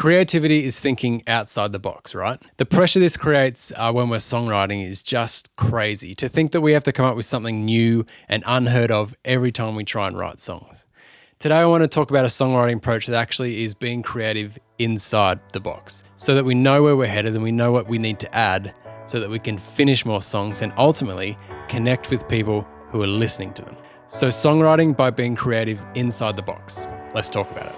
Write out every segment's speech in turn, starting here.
Creativity is thinking outside the box, right? The pressure this creates when we're songwriting is just crazy. To think that we have to come up with something new and unheard of every time we try and write songs. Today I want to talk about a songwriting approach that actually is being creative inside the box, so that we know where we're headed and we know what we need to add so that we can finish more songs and ultimately connect with people who are listening to them. So songwriting by being creative inside the box. Let's talk about it.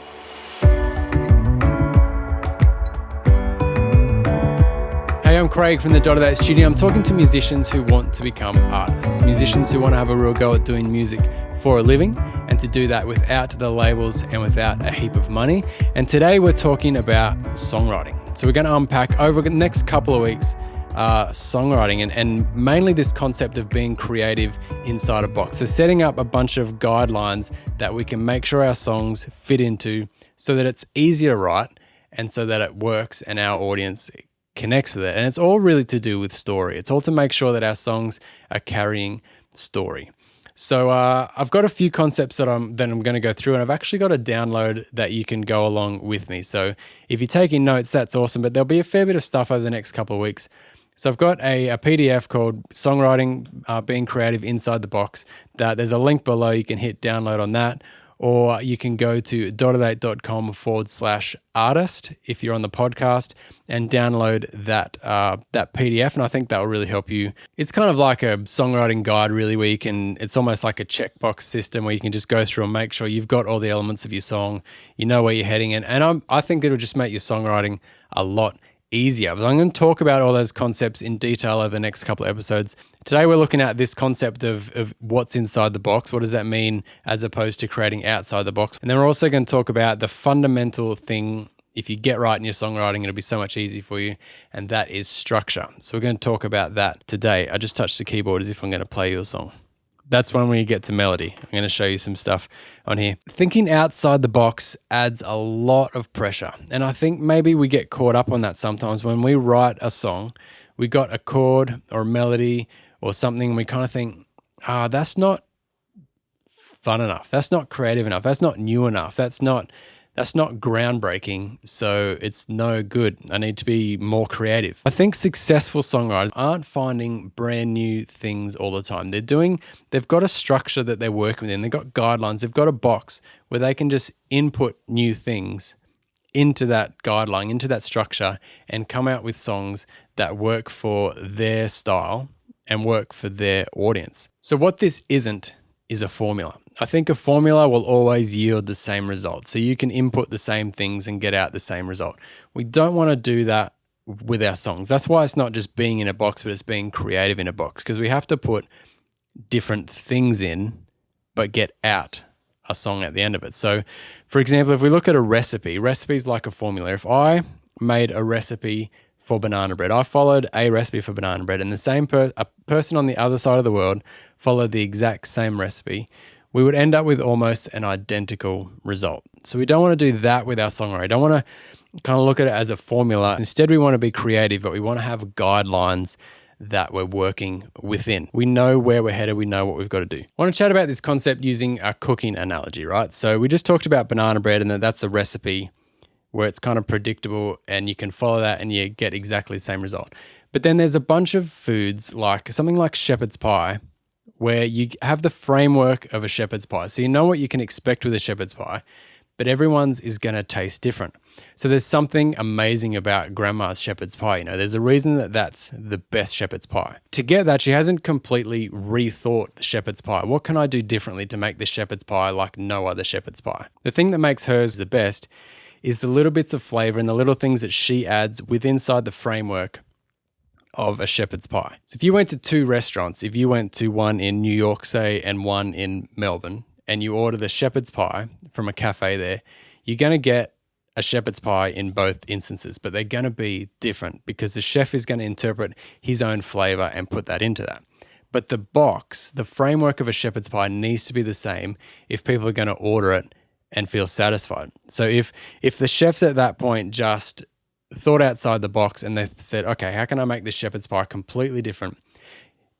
Hey, I'm Craig from the Dot Studio. I'm talking to musicians who want to become artists, musicians who want to have a real go at doing music for a living and to do that without the labels and without a heap of money. And today we're talking about songwriting. So we're going to unpack over the next couple of weeks songwriting and mainly this concept of being creative inside a box. So setting up a bunch of guidelines that we can make sure our songs fit into so that it's easier to write and so that it works and our audience connects with it. And it's all really to do with story. It's all to make sure that our songs are carrying story. So I've got a few concepts that I'm going to go through, and I've actually got a download that you can go along with me. So if you're taking notes, that's awesome, but there'll be a fair bit of stuff over the next couple of weeks. So I've got a PDF called Songwriting, Being Creative Inside the Box. There's a link below. You can hit download on that, or you can go to dotodate.com/artist if you're on the podcast and download that PDF. And I think that will really help you. It's kind of like a songwriting guide, really, where it's almost like a checkbox system where you can just go through and make sure you've got all the elements of your song, you know where you're heading. And I think it'll just make your songwriting a lot easier. So I'm going to talk about all those concepts in detail over the next couple of episodes. Today we're looking at this concept of what's inside the box. What does that mean as opposed to creating outside the box? And then we're also going to talk about the fundamental thing. If you get right in your songwriting, it'll be so much easier for you, and that is structure. So we're going to talk about that today. I just touched the keyboard as if I'm going to play you a song. That's when we get to melody. I'm going to show you some stuff on here. Thinking outside the box adds a lot of pressure. And I think maybe we get caught up on that sometimes. When we write a song, we got a chord or a melody or something, and we kind of think, that's not fun enough. That's not creative enough. That's not new enough. That's not groundbreaking, so it's no good. I need to be more creative. I think successful songwriters aren't finding brand new things all the time. They've got a structure that they're working within. They've got guidelines. They've got a box where they can just input new things into that guideline, into that structure, and come out with songs that work for their style and work for their audience. So what this isn't is a formula. I think a formula will always yield the same result. So you can input the same things and get out the same result. We don't want to do that with our songs. That's why it's not just being in a box, but it's being creative in a box, because we have to put different things in, but get out a song at the end of it. So for example, if we look at a recipe is like a formula. If I made a recipe for banana bread, I followed a recipe for banana bread, and the same a person on the other side of the world followed the exact same recipe, we would end up with almost an identical result. So we don't want to do that with our songwriting. We don't want to kind of look at it as a formula. Instead, we want to be creative, but we want to have guidelines that we're working within. We know where we're headed. We know what we've got to do. I want to chat about this concept using a cooking analogy, right? So we just talked about banana bread, and that's a recipe where it's kind of predictable and you can follow that and you get exactly the same result. But then there's a bunch of foods like something like shepherd's pie, where you have the framework of a shepherd's pie. So you know what you can expect with a shepherd's pie, but everyone's is going to taste different. So there's something amazing about grandma's shepherd's pie. There's a reason that that's the best shepherd's pie. To get that, she hasn't completely rethought the shepherd's pie. What can I do differently to make the shepherd's pie like no other shepherd's pie? The thing that makes hers the best is the little bits of flavor and the little things that she adds inside the framework of a shepherd's pie. So if you went to two restaurants, if you went to one in New York, say, and one in Melbourne, and you order the shepherd's pie from a cafe there, you're going to get a shepherd's pie in both instances, but they're going to be different because the chef is going to interpret his own flavor and put that into that. But the box, the framework of a shepherd's pie needs to be the same if people are going to order it and feel satisfied. So if the chefs at that point just thought outside the box and they said, okay, how can I make this shepherd's pie completely different?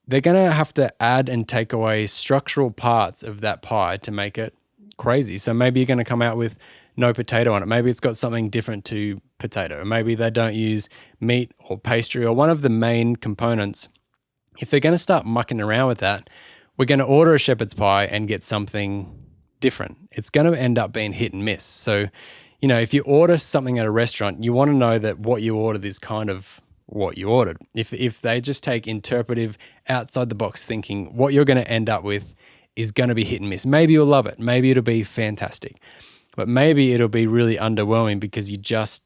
They're going to have to add and take away structural parts of that pie to make it crazy. So maybe you're going to come out with no potato on it. Maybe it's got something different to potato. Maybe they don't use meat or pastry or one of the main components. If they're going to start mucking around with that, we're going to order a shepherd's pie and get something different. It's going to end up being hit and miss. So, if you order something at a restaurant, you want to know that what you ordered is kind of what you ordered. If they just take interpretive, outside the box thinking, what you're going to end up with is going to be hit and miss. Maybe you'll love it. Maybe it'll be fantastic. But maybe it'll be really underwhelming because it just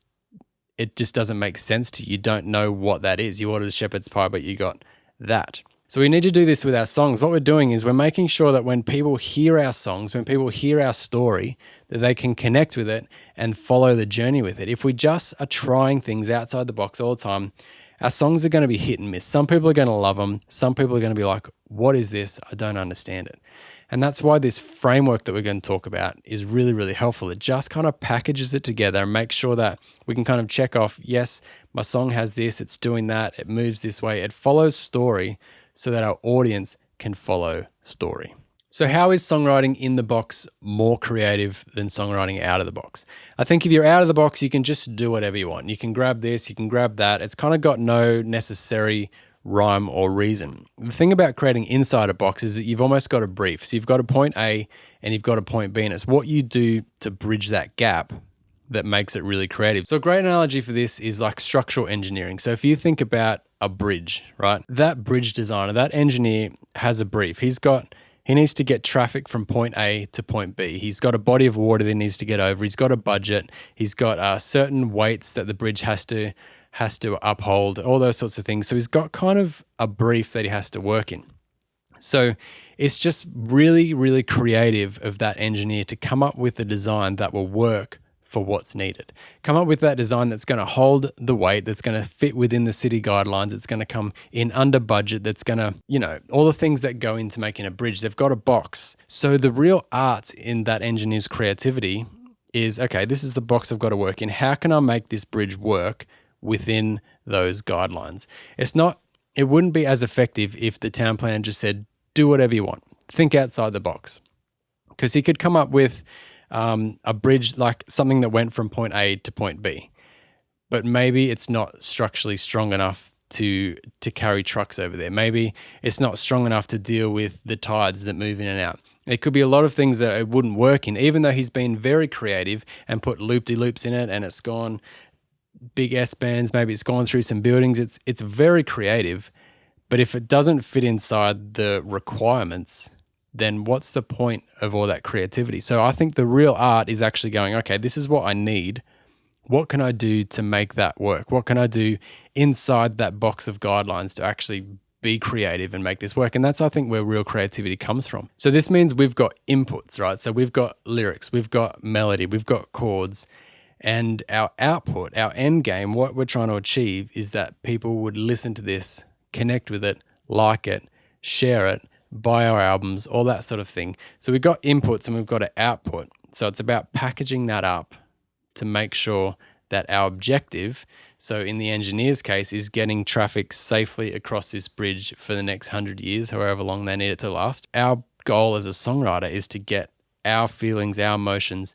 doesn't make sense to you. You don't know what that is. You ordered a shepherd's pie, but you got that. So we need to do this with our songs. What we're doing is we're making sure that when people hear our songs, when people hear our story, that they can connect with it and follow the journey with it. If we just are trying things outside the box all the time, our songs are going to be hit and miss. Some people are going to love them. Some people are going to be like, what is this? I don't understand it. And that's why this framework that we're going to talk about is really, really helpful. It just kind of packages it together and makes sure that we can kind of check off, yes, my song has this, it's doing that, it moves this way, it follows story so that our audience can follow story. So how is songwriting in the box more creative than songwriting out of the box? I think if you're out of the box, you can just do whatever you want. You can grab this, you can grab that. It's kind of got no necessary rhyme or reason. The thing about creating inside a box is that you've almost got a brief. So you've got a point A and you've got a point B, and it's what you do to bridge that gap that makes it really creative. So a great analogy for this is like structural engineering. So if you think about a bridge, right? That bridge designer, that engineer has a brief. He needs to get traffic from point A to point B. He's got a body of water that he needs to get over. He's got a budget. He's got certain weights that the bridge has to uphold, all those sorts of things. So he's got kind of a brief that he has to work in. So it's just really, really creative of that engineer to come up with a design that will work for what's needed. Come up with that design that's going to hold the weight, that's going to fit within the city guidelines, it's going to come in under budget, that's going to, all the things that go into making a bridge. They've got a box. So the real art in that engineer's creativity is, okay, this is the box I've got to work in. How can I make this bridge work within those guidelines? It wouldn't be as effective if the town planner just said, do whatever you want. Think outside the box. Because he could come up with a bridge, like something that went from point A to point B, but maybe it's not structurally strong enough to carry trucks over there. Maybe it's not strong enough to deal with the tides that move in and out. It could be a lot of things that it wouldn't work in, even though he's been very creative and put loop-de-loops in it and it's gone big S-bands, maybe it's gone through some buildings. It's very creative, but if it doesn't fit inside the requirements, then what's the point of all that creativity? So I think the real art is actually going, okay, this is what I need. What can I do to make that work? What can I do inside that box of guidelines to actually be creative and make this work? And that's, I think, where real creativity comes from. So this means we've got inputs, right? So we've got lyrics, we've got melody, we've got chords, and our output, our end game, what we're trying to achieve is that people would listen to this, connect with it, like it, share it, buy our albums, all that sort of thing. So we've got inputs and we've got an output. So it's about packaging that up to make sure that our objective, so in the engineer's case, is getting traffic safely across this bridge for the next 100 years, however long they need it to last. Our goal as a songwriter is to get our feelings, our emotions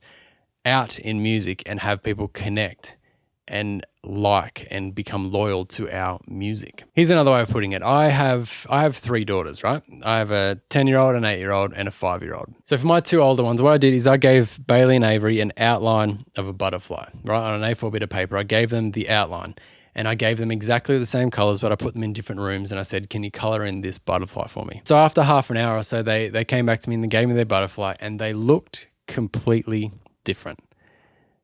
out in music and have people connect and like and become loyal to our music. Here's another way of putting it. I have 3 daughters, right? I have a 10-year-old, an 8-year-old, and a 5-year-old. So for my 2 older ones, what I did is I gave Bailey and Avery an outline of a butterfly, right? On an A4 bit of paper, I gave them the outline and I gave them exactly the same colors, but I put them in different rooms and I said, can you color in this butterfly for me? So after half an hour or so, they came back to me and they gave me their butterfly and they looked completely different.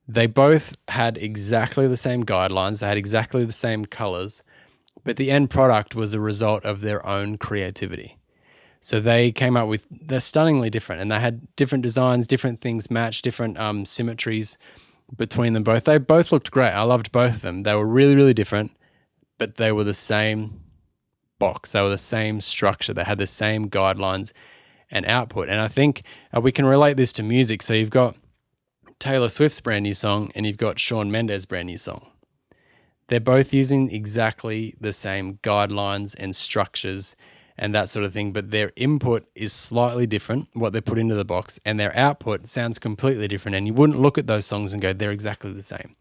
They both had exactly the same guidelines, they had exactly the same colors, but the end product was a result of their own creativity. So they came up with, they're stunningly different and they had different designs, different things matched, different symmetries between them both. They both looked great. I loved both of them. They were really, really different, but they were the same box. They were the same structure. They had the same guidelines and output. And I think we can relate this to music. So you've got Taylor Swift's brand new song and you've got Shawn Mendes' brand new song. They're both using exactly the same guidelines and structures and that sort of thing, but their input is slightly different, what they put into the box, and their output sounds completely different. And you wouldn't look at those songs and go, they're exactly the same.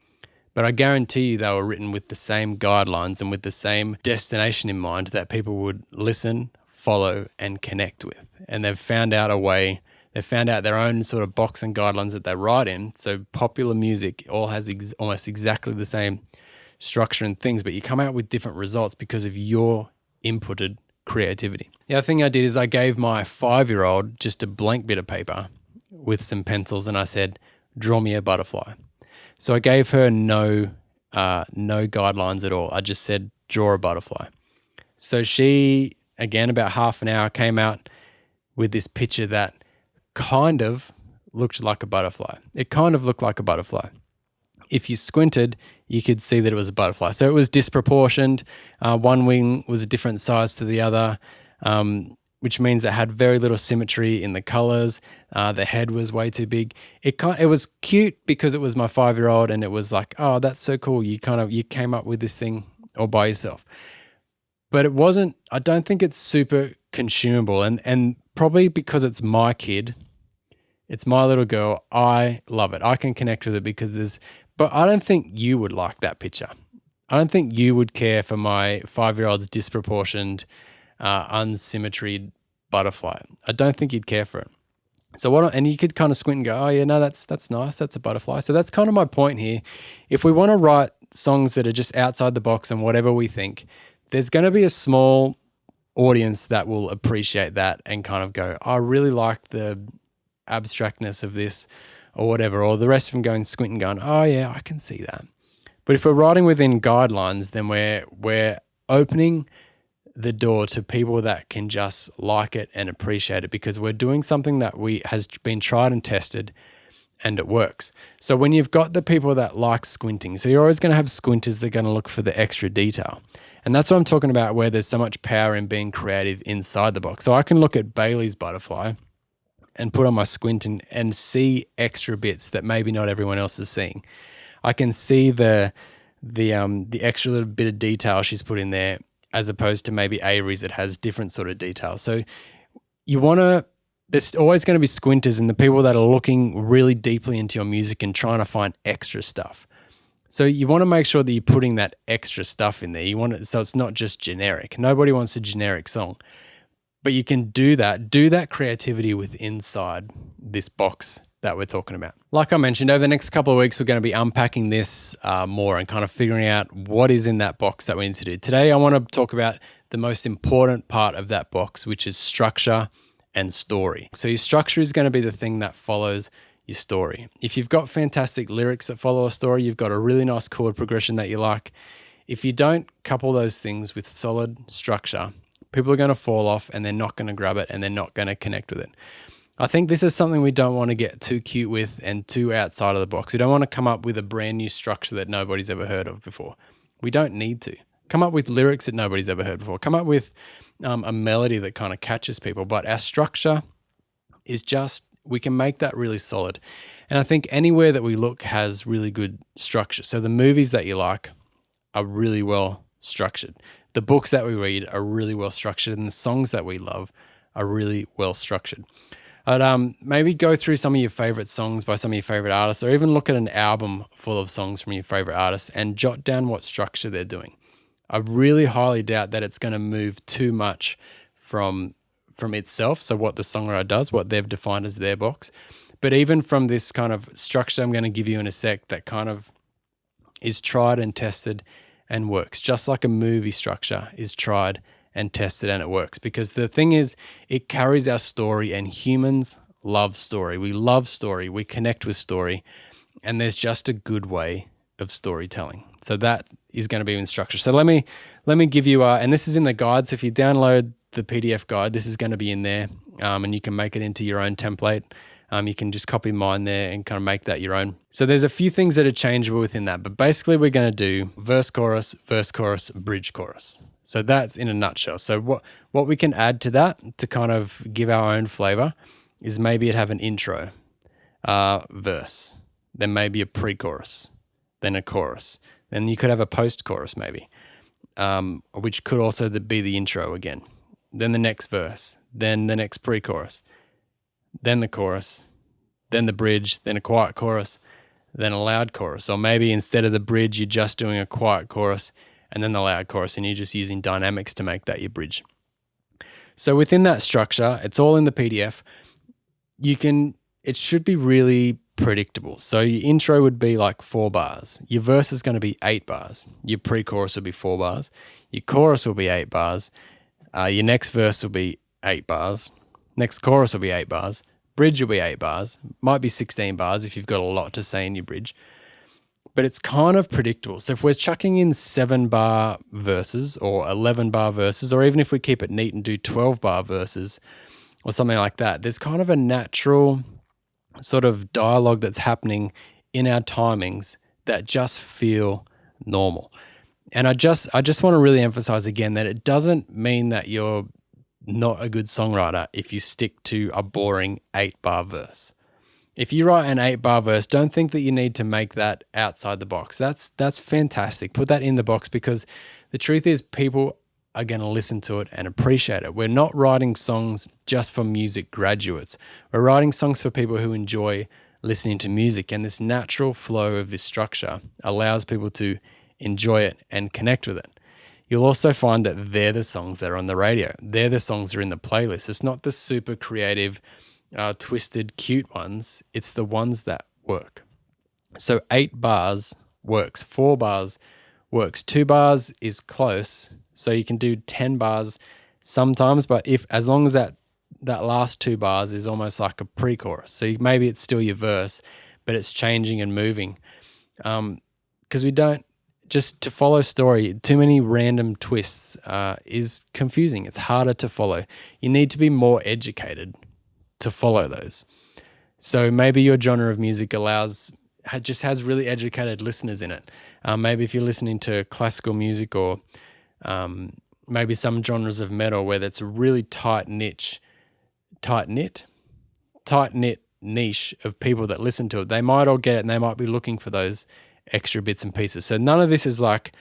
But I guarantee you they were written with the same guidelines and with the same destination in mind that people would listen, follow, and connect with. And they've found out a way, they've found out their own sort of box and guidelines that they write in. So popular music all has almost exactly the same structure and things, but you come out with different results because of your inputted creativity. The other thing I did is I gave my 5-year-old just a blank bit of paper with some pencils, and I said, draw me a butterfly. So I gave her no guidelines at all. I just said, draw a butterfly. So she, again, about half an hour, came out with this picture that kind of looked like a butterfly. It kind of looked like a butterfly. If you squinted, you could see that it was a butterfly. So it was disproportioned. One wing was a different size to the other, which means it had very little symmetry in the colors. The head was way too big. It was cute because it was my 5-year-old, and it was like, oh, that's so cool. You came up with this thing all by yourself. But it wasn't. I don't think it's super consumable, and probably because it's my kid, it's my little girl. I love it. I can connect with it because but I don't think you would like that picture. I don't think you would care for my 5-year-old's disproportioned, unsymmetried butterfly. I don't think you'd care for it. So and you could kind of squint and go, oh yeah, no, that's nice. That's a butterfly. So that's kind of my point here. If we want to write songs that are just outside the box and whatever we think, there's going to be a small audience that will appreciate that and kind of go, I really like the abstractness of this, or whatever, or the rest of them going squinting, going, oh yeah, I can see that. But if we're writing within guidelines, then we're opening the door to people that can just like it and appreciate it, because we're doing something that has been tried and tested, and it works. So when you've got the people that like squinting, so you're always going to have squinters that are going to look for the extra detail. And that's what I'm talking about, where there's so much power in being creative inside the box. So I can look at Bailey's butterfly and put on my squint and see extra bits that maybe not everyone else is seeing. I can see the extra little bit of detail she's put in there, as opposed to maybe Avery's that has different sort of detail. So there's always going to be squinters and the people that are looking really deeply into your music and trying to find extra stuff. So you want to make sure that you're putting that extra stuff in there. So it's not just generic. Nobody wants a generic song. But you can do that creativity inside this box that we're talking about. Like I mentioned, over the next couple of weeks, we're going to be unpacking this more and kind of figuring out what is in that box that we need to do. Today, I want to talk about the most important part of that box, which is structure and story. So your structure is going to be the thing that follows your story. If you've got fantastic lyrics that follow a story, you've got a really nice chord progression that you like. If you don't couple those things with solid structure, people are going to fall off and they're not going to grab it and they're not going to connect with it. I think this is something we don't want to get too cute with and too outside of the box. We don't want to come up with a brand new structure that nobody's ever heard of before. We don't need to. Come up with lyrics that nobody's ever heard before. Come up with a melody that kind of catches people. But our structure is we can make that really solid. And I think anywhere that we look has really good structure. So the movies that you like are really well structured. The books that we read are really well structured, and the songs that we love are really well structured. I'd maybe go through some of your favorite songs by some of your favorite artists, or even look at an album full of songs from your favorite artists and jot down what structure they're doing. I really highly doubt that it's going to move too much from itself, so what the songwriter does, what they've defined as their box. But even from this kind of structure I'm going to give you in a sec, that kind of is tried and tested and works, just like a movie structure is tried and tested and it works. Because the thing is, it carries our story, and humans love story. We love story. We connect with story, and there's just a good way of storytelling. So that is going to be in structure. So let me give you, and this is in the guide. So if you download the PDF guide, this is going to be in there, and you can make it into your own template. You can just copy mine there and kind of make that your own. So there's a few things that are changeable within that, but basically we're going to do verse, chorus, bridge, chorus. So that's in a nutshell. So what we can add to that to kind of give our own flavor is maybe it have an intro, verse, then maybe a pre-chorus, then a chorus. Then you could have a post-chorus maybe, which could also be the intro again. then the next verse, then the next pre-chorus, then the chorus, then the bridge, then a quiet chorus, then a loud chorus. Or maybe instead of the bridge, you're just doing a quiet chorus and then the loud chorus, and you're just using dynamics to make that your bridge. So within that structure, it's all in the PDF. It should be really predictable. So your intro would be like 4 bars. Your verse is going to be 8 bars. Your pre-chorus will be 4 bars. Your chorus will be 8 bars. Your next verse will be 8 bars. Next chorus will be 8 bars. Bridge will be 8 bars. Might be 16 bars if you've got a lot to say in your bridge. But it's kind of predictable. So if we're chucking in 7-bar verses or 11-bar verses, or even if we keep it neat and do 12-bar verses or something like that, there's kind of a natural sort of dialogue that's happening in our timings that just feel normal. And I just want to really emphasize again that it doesn't mean that you're not a good songwriter if you stick to a boring 8-bar verse. If you write an 8-bar verse, don't think that you need to make that outside the box. That's fantastic. Put that in the box, because the truth is people are going to listen to it and appreciate it. We're not writing songs just for music graduates. We're writing songs for people who enjoy listening to music, and this natural flow of this structure allows people to enjoy it and connect with it. You'll also find that they're the songs that are on the radio. They're the songs that are in the playlist. It's not the super creative, twisted, cute ones. It's the ones that work. So 8 bars works. 4 bars works. 2 bars is close. So you can do 10 bars sometimes, but as long as that last 2 bars is almost like a pre-chorus. So maybe it's still your verse, but it's changing and moving. Because we don't, just to follow story, too many random twists is confusing. It's harder to follow. You need to be more educated to follow those. So maybe your genre of music just has really educated listeners in it. Maybe if you're listening to classical music, or maybe some genres of metal where that's a really tight-knit niche of people that listen to it, they might all get it and they might be looking for those extra bits and pieces. So none of this is like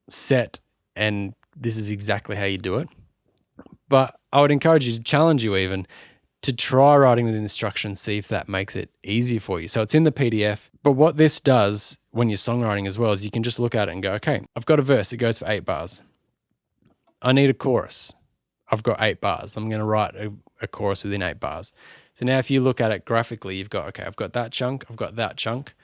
set and this is exactly how you do it. But I would encourage you to challenge you even to try writing within the structure and see if that makes it easier for you. So it's in the PDF. But what this does when you're songwriting as well is you can just look at it and go, okay, I've got a verse. It goes for 8 bars. I need a chorus. I've got 8 bars. I'm going to write a chorus within 8 bars. So now if you look at it graphically, you've got, okay, I've got that chunk. I've got that chunk.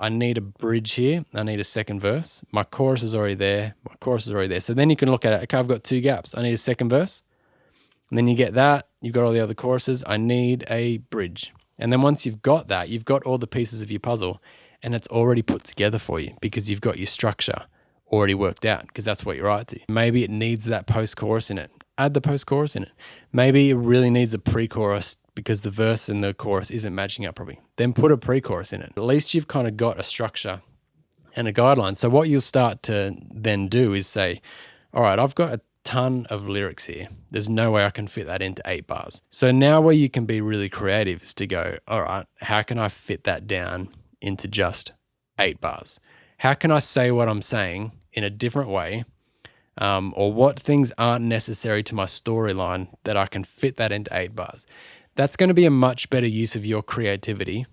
I need a bridge here. I need a second verse. My chorus is already there. My chorus is already there. So then you can look at it. Okay, I've got 2 gaps. I need a second verse. And then you get that. You've got all the other choruses. I need a bridge. And then once you've got that, you've got all the pieces of your puzzle and it's already put together for you because you've got your structure already worked out, because that's what you write to. Maybe it needs that post-chorus in it. Add the post-chorus in it. Maybe it really needs a pre-chorus because the verse and the chorus isn't matching up properly. Then put a pre-chorus in it. At least you've kind of got a structure and a guideline. So what you'll start to then do is say, all right, I've got a ton of lyrics here. There's no way I can fit that into 8 bars. So now where you can be really creative is to go, all right, how can I fit that down into just 8 bars? How can I say what I'm saying in a different way? Or what things aren't necessary to my storyline that I can fit that into 8 bars? That's going to be a much better use of your creativity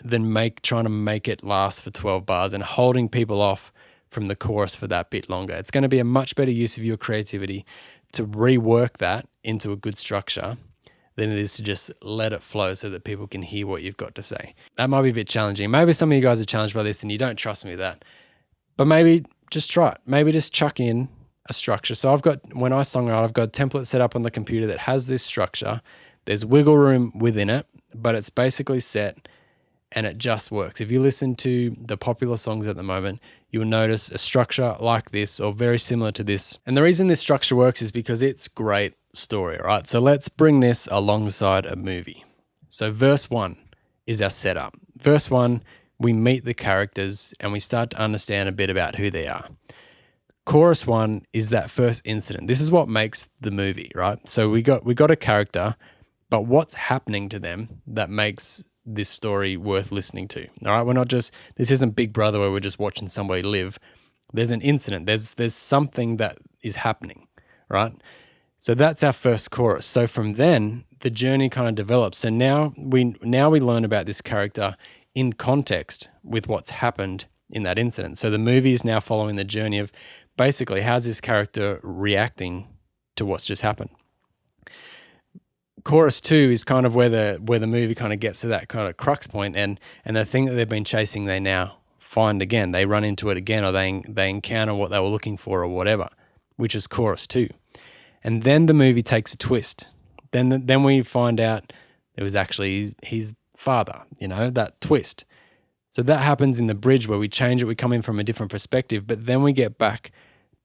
than trying to make it last for 12 bars and holding people off from the chorus for that bit longer. It's going to be a much better use of your creativity to rework that into a good structure than it is to just let it flow so that people can hear what you've got to say. That might be a bit challenging. Maybe some of you guys are challenged by this and you don't trust me with that. But maybe just try it. Maybe just chuck in a structure. So when I songwrite, I've got a template set up on the computer that has this structure. There's wiggle room within it, but it's basically set and it just works. If you listen to the popular songs at the moment, you'll notice a structure like this or very similar to this. And the reason this structure works is because it's great story, right? So let's bring this alongside a movie. So verse 1 is our setup. Verse 1, we meet the characters and we start to understand a bit about who they are. Chorus 1 is that first incident. This is what makes the movie, right? So we got a character, but what's happening to them that makes this story worth listening to? All right, this isn't Big Brother where we're just watching somebody live. There's an incident. There's something that is happening, right? So that's our first chorus. So from then, the journey kind of develops. So now we learn about this character in context with what's happened in that incident. So the movie is now following the journey of basically how's this character reacting to what's just happened. Chorus 2 is kind of where the movie kind of gets to that kind of crux point, and the thing that they've been chasing, they now find again. They run into it again, or they encounter what they were looking for, or whatever, which is chorus 2. And then the movie takes a twist. Then we find out it was actually his father, that twist. So that happens in the bridge where we change it, we come in from a different perspective, but then we get back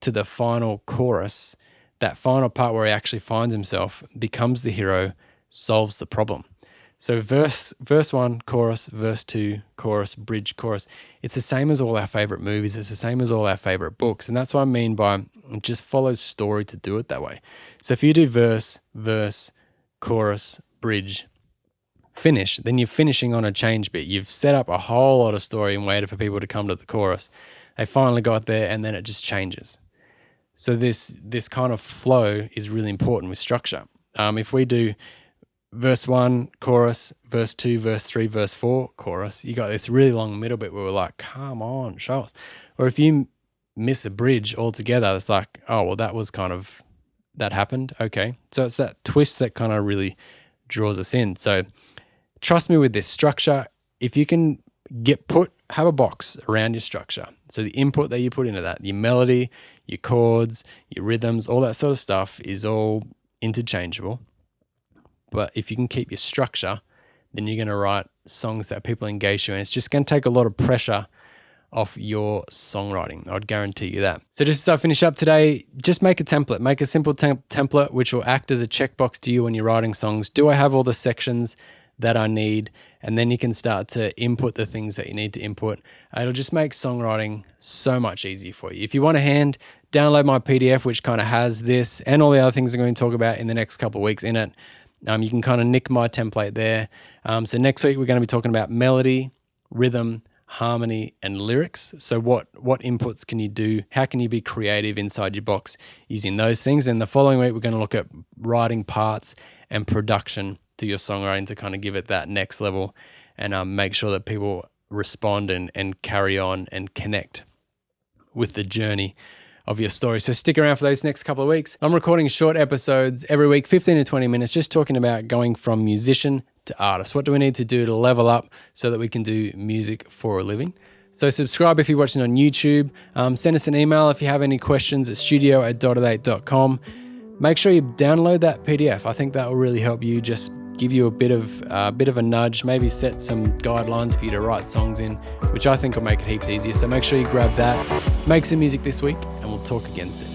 to the final chorus, that final part where he actually finds himself, becomes the hero, solves the problem. So verse 1, chorus, verse 2, chorus, bridge, chorus. It's the same as all our favorite movies. It's the same as all our favorite books. And that's what I mean by it just follows story to do it that way. So if you do verse, chorus, bridge, finish, then you're finishing on a change bit. You've set up a whole lot of story and waited for people to come to the chorus. They finally got there, and then it just changes. So this kind of flow is really important with structure. If we do verse 1, chorus, verse 2, verse 3, verse 4, chorus, you got this really long middle bit where we're like, come on, show us. Or if you miss a bridge altogether, it's like, oh, well, that happened. Okay. So it's that twist that kind of really draws us in. So trust me with this structure. If you can have a box around your structure. So the input that you put into that, your melody, your chords, your rhythms, all that sort of stuff is all interchangeable. But if you can keep your structure, then you're going to write songs that people engage you, and it's just going to take a lot of pressure off your songwriting. I'd guarantee you that. So just as I finish up today, just make a template. Make a simple template which will act as a checkbox to you when you're writing songs. Do I have all the sections that I need? And then you can start to input the things that you need to input. It'll just make songwriting so much easier for you. If you want a hand, download my PDF, which kind of has this and all the other things I'm going to talk about in the next couple of weeks in it. You can kind of nick my template there. So next week, we're going to be talking about melody, rhythm, harmony, and lyrics. So what inputs can you do? How can you be creative inside your box using those things? And the following week, we're going to look at writing parts and production to your songwriting to kind of give it that next level and make sure that people respond and carry on and connect with the journey of your story. So stick around for those next couple of weeks. I'm recording short episodes every week, 15 to 20 minutes, just talking about going from musician to artist. What do we need to do to level up so that we can do music for a living? So subscribe if you're watching on YouTube. Send us an email if you have any questions at studio@dotted8.com. Make sure you download that PDF. I think that will really help you, just give you a bit of a nudge, maybe set some guidelines for you to write songs in, which I think will make it heaps easier. So make sure you grab that, make some music this week, and we'll talk again soon.